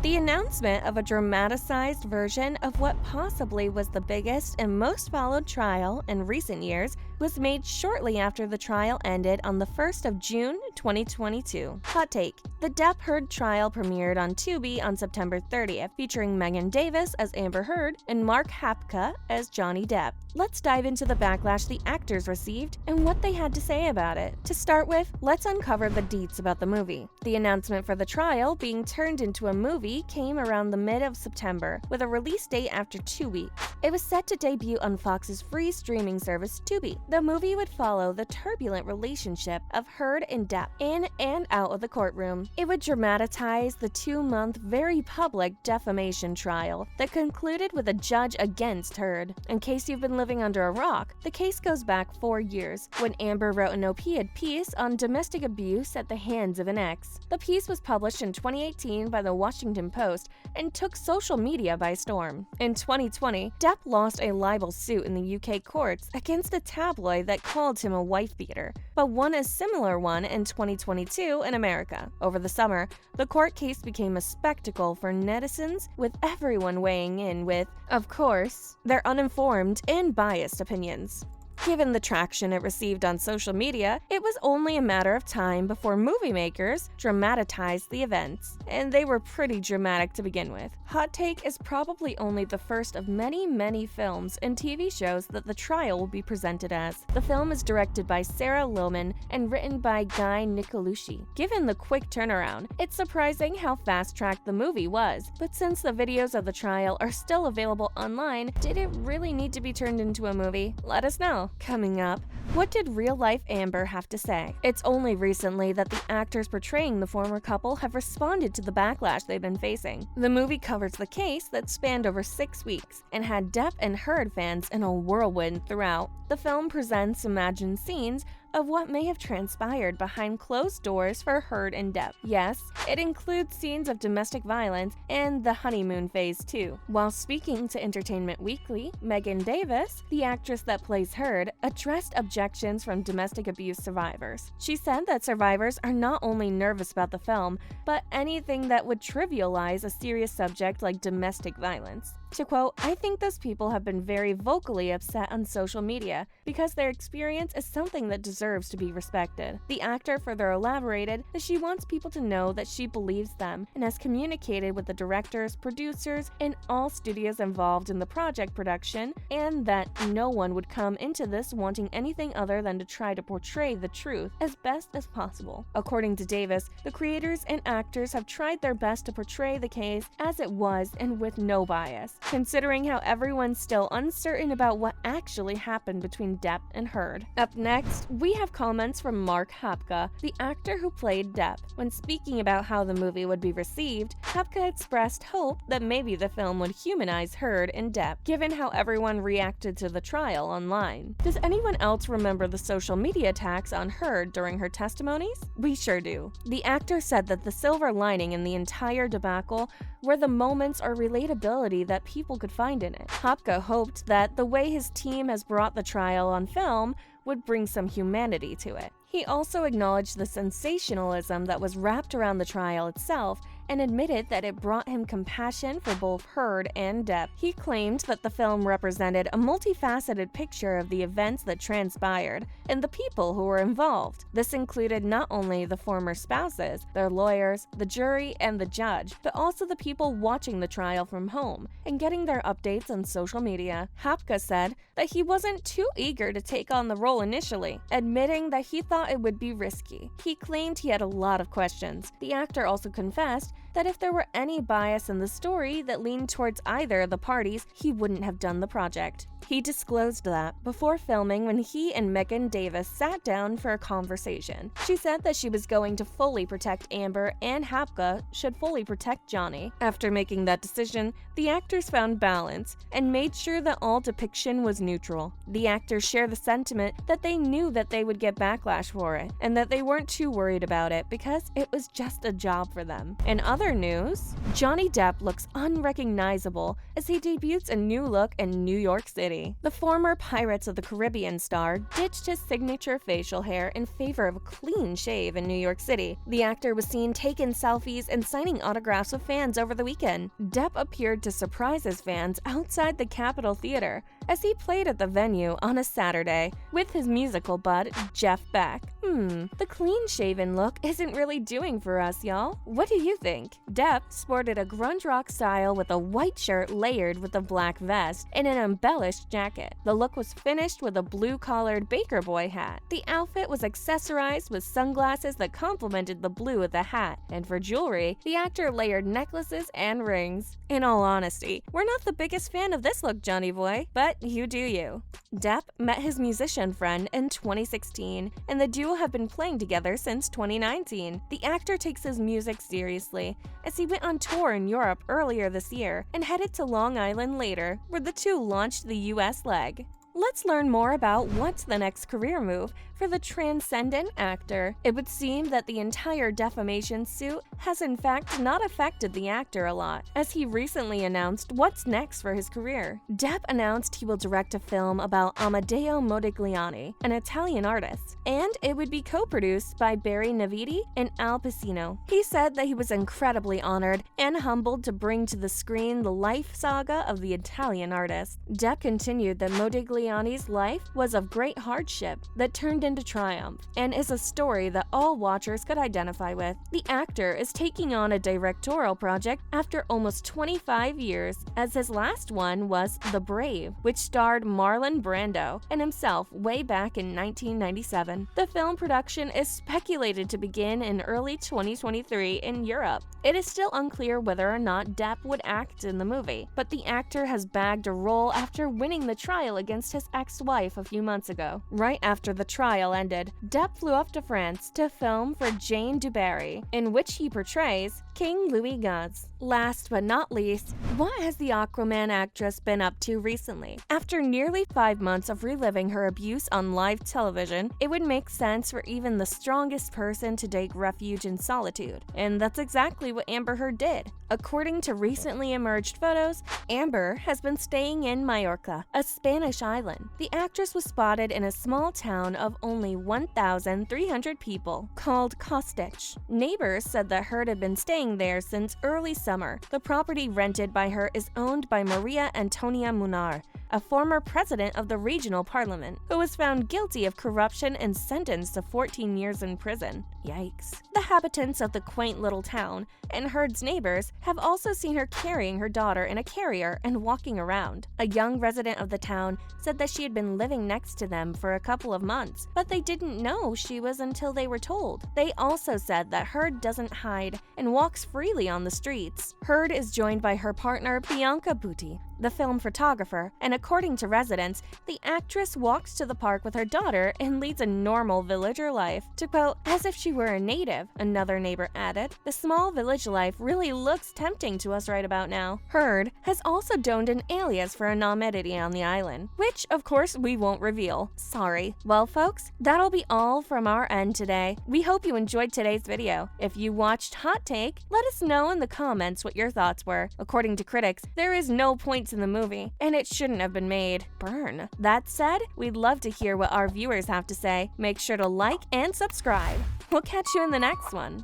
The announcement of a dramatized version of what possibly was the biggest and most followed trial in recent years was made shortly after the trial ended on the 1st of June 2022. Hot take: the Depp Heard trial premiered on Tubi on September 30th, featuring Megan Davis as Amber Heard and Mark Hapka as Johnny Depp. Let's dive into the backlash the actors received and what they had to say about it. To start with, let's uncover the deets about the movie. The announcement for the trial being turned into a movie came around the mid of September, with a release date after 2 weeks. It was set to debut on Fox's free streaming service Tubi. The movie would follow the turbulent relationship of Heard and Depp in and out of the courtroom. It would dramatize the 2-month, very public defamation trial that concluded with a judge against Heard. In case you've been living under a rock, the case goes back 4 years, when Amber wrote an op-ed piece on domestic abuse at the hands of an ex. The piece was published in 2018 by the Washington Post and took social media by storm. In 2020, Depp lost a libel suit in the UK courts against a tabloid that called him a wife-beater, but won a similar one in 2022 in America. Over the summer, the court case became a spectacle for netizens, with everyone weighing in with, of course, their uninformed and biased opinions. Given the traction it received on social media, it was only a matter of time before movie makers dramatized the events, and they were pretty dramatic to begin with. Hot Take is probably only the first of many films and TV shows that the trial will be presented as. The film is directed by Sarah Lillman and written by Guy Nicolucci. Given the quick turnaround, it's surprising how fast-tracked the movie was, but since the videos of the trial are still available online, did it really need to be turned into a movie? Let us know. Coming up, what did real-life Amber have to say? It's only recently that the actors portraying the former couple have responded to the backlash they've been facing. The movie covers the case that spanned over 6 weeks and had Depp and Heard fans in a whirlwind throughout. The film presents imagined scenes of what may have transpired behind closed doors for Heard and Depp. Yes, it includes scenes of domestic violence and the honeymoon phase too. While speaking to Entertainment Weekly, Megan Davis, the actress that plays Heard, addressed objections from domestic abuse survivors. She said that survivors are not only nervous about the film, but anything that would trivialize a serious subject like domestic violence. To quote, "I think those people have been very vocally upset on social media because their experience is something that deserves to be respected." The actor further elaborated that she wants people to know that she believes them and has communicated with the directors, producers, and all studios involved in the project production, and that no one would come into this wanting anything other than to try to portray the truth as best as possible. According to Davis, the creators and actors have tried their best to portray the case as it was and with no bias, considering how everyone's still uncertain about what actually happened between Depp and Heard. Up next, we have comments from Mark Hapka, the actor who played Depp. When speaking about how the movie would be received, Hapka expressed hope that maybe the film would humanize Heard and Depp, given how everyone reacted to the trial online. Does anyone else remember the social media attacks on Heard during her testimonies? We sure do. The actor said that the silver lining in the entire debacle were the moments or relatability that people could find in it. Hapka hoped that the way his team has brought the trial on film would bring some humanity to it. He also acknowledged the sensationalism that was wrapped around the trial itself and admitted that it brought him compassion for both Heard and Depp. He claimed that the film represented a multifaceted picture of the events that transpired and the people who were involved. This included not only the former spouses, their lawyers, the jury, and the judge, but also the people watching the trial from home and getting their updates on social media. Hapka said that he wasn't too eager to take on the role initially, admitting that he thought it would be risky. He claimed he had a lot of questions. The actor also confessed that if there were any bias in the story that leaned towards either of the parties, he wouldn't have done the project. He disclosed that before filming when he and Megan Davis sat down for a conversation. She said that she was going to fully protect Amber and Hapka should fully protect Johnny. After making that decision, the actors found balance and made sure that all depiction was neutral. The actors share the sentiment that they knew that they would get backlash for it and that they weren't too worried about it because it was just a job for them. In other news, Johnny Depp looks unrecognizable as he debuts a new look in New York City. City. The former Pirates of the Caribbean star ditched his signature facial hair in favor of a clean shave in New York City. The actor was seen taking selfies and signing autographs with fans over the weekend. Depp appeared to surprise his fans outside the Capitol Theater as he played at the venue on a Saturday with his musical bud, Jeff Beck. The clean-shaven look isn't really doing for us, y'all. What do you think? Depp sported a grunge rock style with a white shirt layered with a black vest and an embellished jacket. The look was finished with a blue-collared Baker Boy hat. The outfit was accessorized with sunglasses that complemented the blue of the hat, and for jewelry, the actor layered necklaces and rings. In all honesty, we're not the biggest fan of this look, Johnny Boy, but you do you. Depp met his musician friend in 2016, and the duo have been playing together since 2019. The actor takes his music seriously, as he went on tour in Europe earlier this year and headed to Long Island later, where the two launched the US leg. Let's learn more about what's the next career move for the transcendent actor. It would seem that the entire defamation suit has in fact not affected the actor a lot, as he recently announced what's next for his career. Depp announced he will direct a film about Amedeo Modigliani, an Italian artist, and it would be co-produced by Barry Navidi and Al Pacino. He said that he was incredibly honored and humbled to bring to the screen the life saga of the Italian artist. Depp continued that Modigliani's life was of great hardship that turned into triumph, and is a story that all watchers could identify with. The actor is taking on a directorial project after almost 25 years, as his last one was The Brave, which starred Marlon Brando and himself way back in 1997. The film production is speculated to begin in early 2023 in Europe. It is still unclear whether or not Depp would act in the movie, but the actor has bagged a role after winning the trial against his ex-wife a few months ago. Right after the trial ended, Depp flew up to France to film for Jane du Barry, in which he portrays King Louis Gaz. Last but not least, what has the Aquaman actress been up to recently? After nearly 5 months of reliving her abuse on live television, it would make sense for even the strongest person to take refuge in solitude, and that's exactly what Amber Heard did. According to recently emerged photos, Amber has been staying in Mallorca, a Spanish island. The actress was spotted in a small town of only 1,300 people called Kostich. Neighbors said that Heard had been staying there since early summer. The property rented by her is owned by Maria Antonia Munar, a former president of the regional parliament, who was found guilty of corruption and sentenced to 14 years in prison. Yikes. The inhabitants of the quaint little town and Heard's neighbors have also seen her carrying her daughter in a carrier and walking around. A young resident of the town said that she had been living next to them for a couple of months, but they didn't know she was until they were told. They also said that Heard doesn't hide and walks freely on the streets. Heard is joined by her partner Bianca Butti, the film photographer, and according to residents, the actress walks to the park with her daughter and leads a normal villager life. To quote, "As if she were a native," another neighbor added. "The small village life really looks tempting to us right about now." Heard has also donned an alias for a non-entity on the island, which of course we won't reveal. Sorry. Well folks, that'll be all from our end today. We hope you enjoyed today's video. If you watched Hot Take, let us know in the comments what your thoughts were. According to critics, there is no point in the movie, and it shouldn't have been made. Burn. That said, we'd love to hear what our viewers have to say. Make sure to like and subscribe. We'll catch you in the next one.